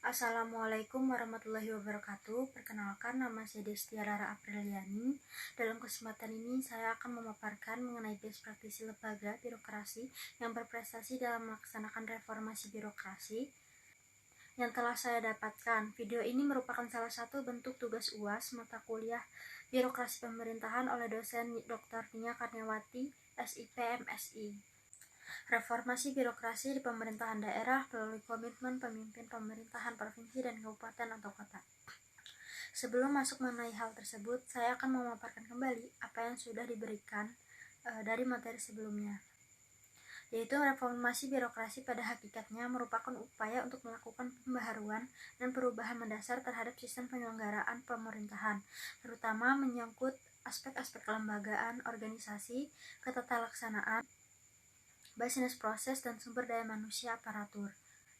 Assalamualaikum warahmatullahi wabarakatuh. Perkenalkan, nama saya Destia Rara Apriliani. Dalam kesempatan ini saya akan memaparkan mengenai best praktisi lembaga birokrasi yang berprestasi dalam melaksanakan reformasi birokrasi yang telah saya dapatkan. Video ini merupakan salah satu bentuk tugas UAS mata kuliah Birokrasi Pemerintahan oleh dosen Dr. Nia Karniawati, SIP, MSI. Reformasi birokrasi di pemerintahan daerah melalui komitmen pemimpin pemerintahan provinsi dan kabupaten atau kota. Sebelum masuk mengenai hal tersebut, saya akan memaparkan kembali apa yang sudah diberikan dari materi sebelumnya, yaitu reformasi birokrasi pada hakikatnya merupakan upaya untuk melakukan pembaharuan dan perubahan mendasar terhadap sistem penyelenggaraan pemerintahan, terutama menyangkut aspek-aspek kelembagaan, organisasi, ketatalaksanaan, bisnis proses, dan sumber daya manusia aparatur.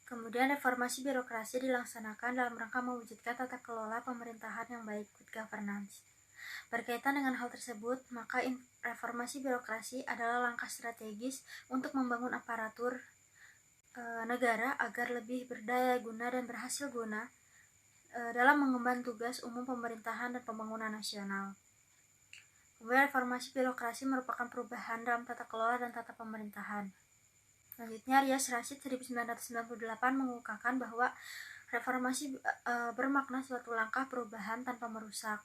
Kemudian reformasi birokrasi dilaksanakan dalam rangka mewujudkan tata kelola pemerintahan yang baik, good governance. Berkaitan dengan hal tersebut, maka reformasi birokrasi adalah langkah strategis untuk membangun aparatur negara agar lebih berdaya guna dan berhasil guna dalam mengemban tugas umum pemerintahan dan pembangunan nasional. Kemudian reformasi birokrasi merupakan perubahan dalam tata kelola dan tata pemerintahan. Selanjutnya, Rias Rashid 1998 mengungkapkan bahwa reformasi bermakna suatu langkah perubahan tanpa merusak,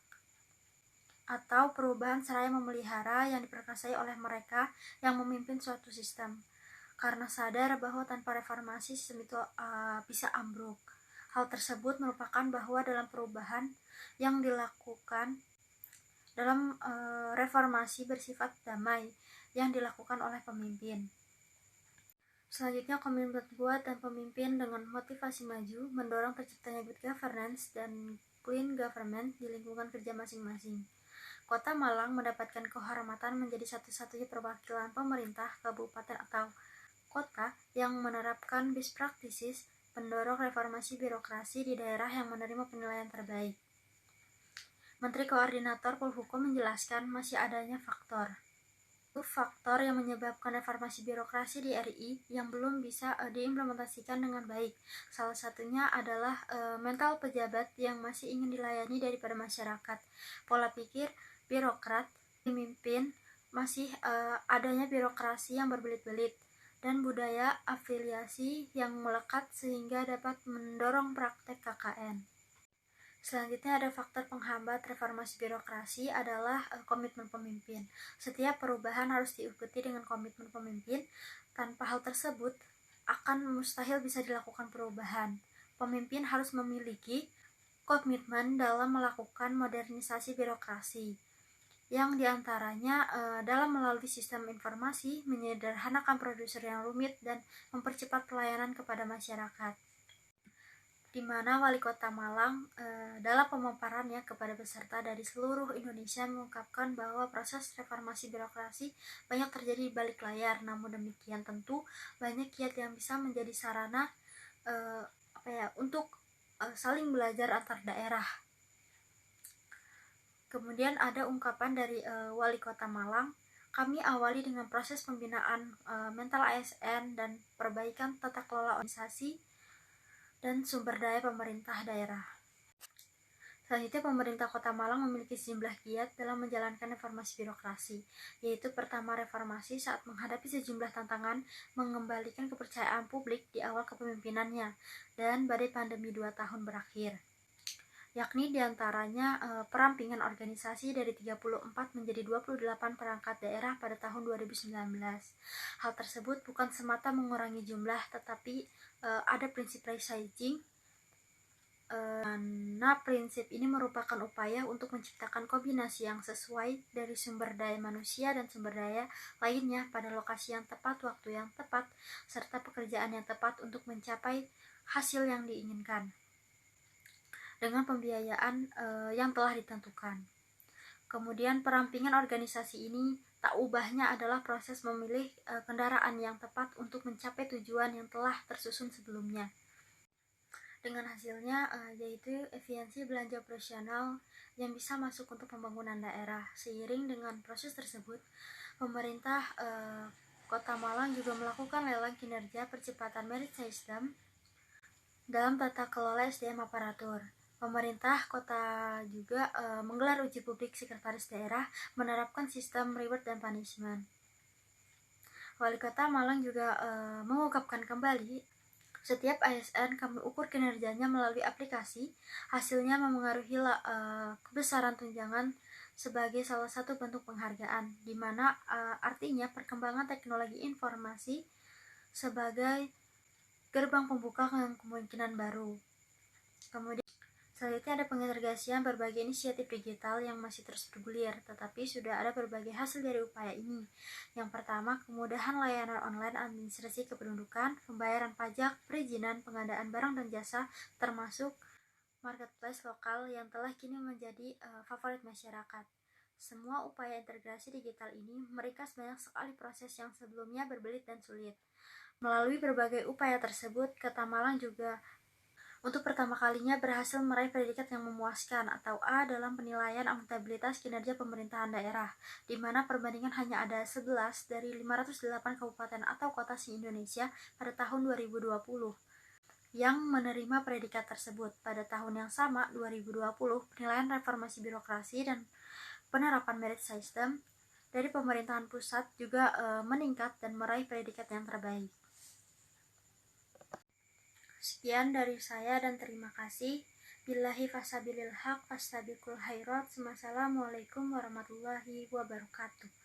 atau perubahan seraya memelihara yang diperkasai oleh mereka yang memimpin suatu sistem, karena sadar bahwa tanpa reformasi sistem itu bisa ambruk. Hal tersebut merupakan bahwa dalam perubahan yang dilakukan dalam reformasi bersifat damai yang dilakukan oleh pemimpin. Selanjutnya, komitmen buat dan pemimpin dengan motivasi maju mendorong terciptanya good governance dan clean government di lingkungan kerja masing-masing. Kota Malang mendapatkan kehormatan menjadi satu-satunya perwakilan pemerintah kabupaten atau kota yang menerapkan best practices pendorong reformasi birokrasi di daerah yang menerima penilaian terbaik. Menteri Koordinator Polhukam menjelaskan masih adanya faktor yang menyebabkan reformasi birokrasi di RI yang belum bisa diimplementasikan dengan baik. Salah satunya adalah mental pejabat yang masih ingin dilayani daripada masyarakat. Pola pikir birokrat dipimpin masih adanya birokrasi yang berbelit-belit dan budaya afiliasi yang melekat sehingga dapat mendorong praktek KKN. Selanjutnya, ada faktor penghambat reformasi birokrasi adalah komitmen pemimpin. Setiap perubahan harus diikuti dengan komitmen pemimpin. Tanpa hal tersebut, akan mustahil bisa dilakukan perubahan. Pemimpin harus memiliki komitmen dalam melakukan modernisasi birokrasi, yang diantaranya dalam melalui sistem informasi, menyederhanakan prosedur yang rumit, dan mempercepat pelayanan kepada masyarakat. Di mana Wali Kota Malang dalam pemaparannya kepada peserta dari seluruh Indonesia mengungkapkan bahwa proses reformasi birokrasi banyak terjadi di balik layar. Namun demikian, tentu banyak kiat yang bisa menjadi sarana untuk saling belajar antar daerah. Kemudian ada ungkapan dari Wali Kota Malang, kami awali dengan proses pembinaan mental ASN dan perbaikan tata kelola organisasi dan sumber daya pemerintah daerah. Selanjutnya, pemerintah Kota Malang memiliki sejumlah giat dalam menjalankan reformasi birokrasi, yaitu pertama, reformasi saat menghadapi sejumlah tantangan mengembalikan kepercayaan publik di awal kepemimpinannya dan badai pandemi 2 tahun berakhir, yakni diantaranya perampingan organisasi dari 34 menjadi 28 perangkat daerah pada tahun 2019. Hal tersebut bukan semata mengurangi jumlah, tetapi ada prinsip resizing, karena prinsip ini merupakan upaya untuk menciptakan kombinasi yang sesuai dari sumber daya manusia dan sumber daya lainnya pada lokasi yang tepat, waktu yang tepat, serta pekerjaan yang tepat untuk mencapai hasil yang diinginkan dengan pembiayaan yang telah ditentukan. Kemudian, perampingan organisasi ini tak ubahnya adalah proses memilih kendaraan yang tepat untuk mencapai tujuan yang telah tersusun sebelumnya. Dengan hasilnya yaitu efisiensi belanja operasional yang bisa masuk untuk pembangunan daerah. Seiring dengan proses tersebut, pemerintah Kota Malang juga melakukan lelang kinerja percepatan merit system dalam tata kelola SDM aparatur. Pemerintah kota juga menggelar uji publik sekretaris daerah menerapkan sistem reward dan punishment. Wali Kota Malang juga mengungkapkan kembali setiap ASN kami ukur kinerjanya melalui aplikasi, hasilnya memengaruhi kebesaran tunjangan sebagai salah satu bentuk penghargaan, di mana artinya perkembangan teknologi informasi sebagai gerbang pembuka kemungkinan baru. Kemudian selanjutnya ada pengintegrasian berbagai inisiatif digital yang masih terus bergulir, tetapi sudah ada berbagai hasil dari upaya ini. Yang pertama, kemudahan layanan online administrasi kependudukan, pembayaran pajak, perizinan, pengadaan barang dan jasa, termasuk marketplace lokal yang telah kini menjadi favorit masyarakat. Semua upaya integrasi digital ini meringkas banyak sekali proses yang sebelumnya berbelit dan sulit. Melalui berbagai upaya tersebut, Kota Malang juga untuk pertama kalinya berhasil meraih predikat yang memuaskan atau A dalam penilaian akuntabilitas kinerja pemerintahan daerah, di mana perbandingan hanya ada 11 dari 508 kabupaten atau kota se-Indonesia pada tahun 2020 yang menerima predikat tersebut. Pada tahun yang sama, 2020, penilaian reformasi birokrasi dan penerapan merit system dari pemerintahan pusat juga meningkat dan meraih predikat yang terbaik. Sekian dari saya dan terima kasih. Billahi fasabilil haq fastabiqul khairat. Wassalamualaikum warahmatullahi wabarakatuh.